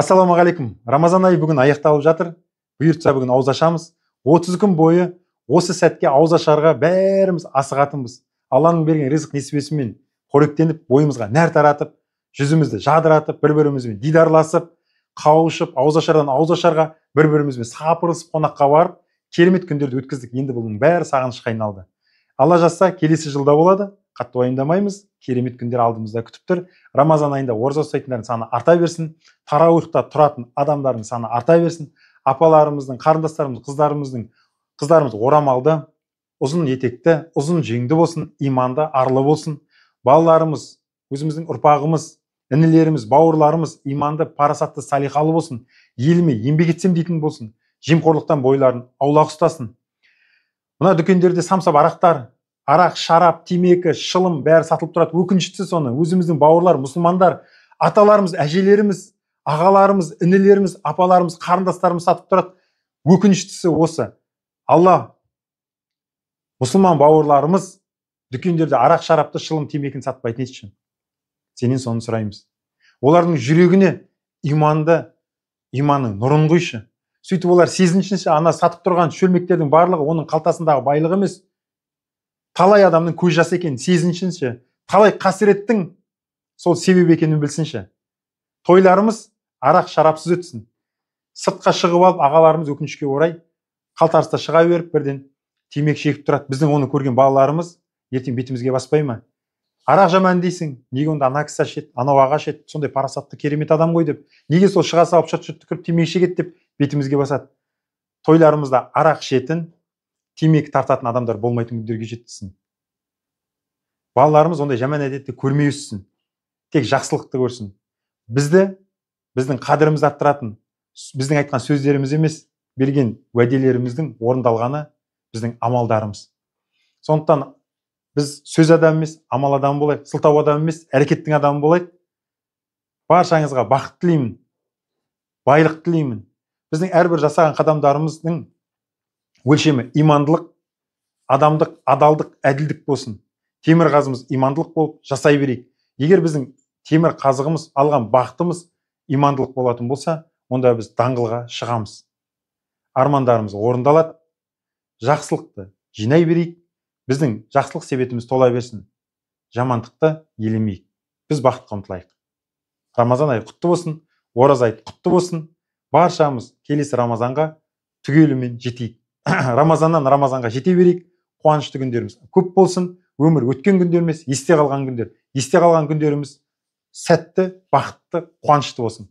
Ассалаумағалейкум. Рамазан айы бүгін аяқталып жатыр. Бұйыртса бүгін ауыз ашамыз. 30 күн бойы осы сәтке ауыз ашарға бәріміз асығатынбыз. Алланың берген ризық несібесімен қоректеніп, бойымызға нәр таратып, жүзімізді жадыратып, бір-бірімізбен дидарласып, қауышып, ауыз ашардан ауыз ашарға бір-бірімізбен сапырылысып қонаққа барып, керемет күндерді өткіздік. Енді бұның бәрі сағынышқа айналды. Алла жазса, келесі жылда болады. Қатты уайымдамаймыз. Керемет күндер алдымызда күтіп тұр. Рамазан айында ораза ұстайтындардың саны арта берсін. Тарауихта тұратын адамдардың саны арта берсін. Апаларымыздың, қарындастарымыз, қыздарымыз орамалды, ұзын етекті, ұзын жеңді болсын, иманды, арлы болсын. Балаларымыз, өзіміздің ұрпағымыз, інілеріміз, бауырларымыз иманды, парасатты, салиқалы болсын. Еліме еңбек етсем дейтін болсын. Жемқорлықтан бойларын аулақ ұстасын. Мына дүкендерде самсап арақтар, арақ, шарап, темекі, шылым бәрі сатылып тұрады. Өкініштісі соны өзіміздің бауырлар, мұсылмандар, аталарымыз, әжелеріміз, ағаларымыз, інілеріміз, апаларымыз, қарындастарымыз сатып тұрады. Өкініштісі осы. Алла мұсылман бауырларымыз дүкендерде арақ, шарапты, шылым, темекіні сатпайтын етсін. Сенен соны сұраймыз. Олардың жүрегіне иманның нұрын құйшы. Сөйтіп олар сезінішінше ана сатып тұрған шөлмектердің барлығы оның қалтасындағы байлық емес, талай адамның көз жасы екенін сезінішінше, талай қасіреттің сол себебі екенін білсінші. Тойларымыз арақ шарапсыз өтсін. Сыртқа шығып алып, ағаларымыз өкінішке орай қалтарыста шыға беріп, бірден темекі шегіп тұрады. Біздің оны көрген балаларымыз ертең бетімізге баспай ма? Арақ жаман дейсің, неге онда ана кісі ашеді, анау аға ашеді, сондай парасатты керемет адам ғой деп, неге сол шыға салып шырт-шырт түкіріп темекі шегеді деп бетімізге басады. Тойларымызда арақ ішетін, темекі тартатын адамдар болмайтын күндерге жетсін. Балаларымыз ондай жаман әдетті көрмей өссін. Тек жақсылықты көрсін. Біздің қадірімізді арттыратын, біздің айтқан сөздеріміз емес, берген уәделеріміздің орындалғаны біздің амалдарымыз. Сондықтан біз сөз адам емес, амал адам болайық, сылтау адам емес, әрекеттің адамы болайық. Баршаңызға бақыт тілеймін, байлық тілеймін. Біздің әрбір жасаған қадамдарымыздың өлшемі имандылық, адамдық, адалдық, әділдік болсын. Темір қазымыз имандылық болып жасай берейік. Егер біздің темір қазығымыз, алған бақытымыз имандылық болатын болса, онда біз даңғылға шығамыз. Армандарымыз орындалады, жақсылықты жинай берейік. Біздің жақсылық себетіміз тола берсін. Жамандықты елемейік. Біз бақытқа ұмтылайық. Рамазан айы құтты болсын, ораза айы құтты болсын. Баршамыз келесі Рамазанға түгелімен жетейік. Рамазаннан Рамазанға жете берейік. Қуанышты күндеріміз көп болсын. Өмір өткен күндер емес, есте қалған күндер. Есте қалған күндеріміз сәтті, бақытты, қуанышты болсын.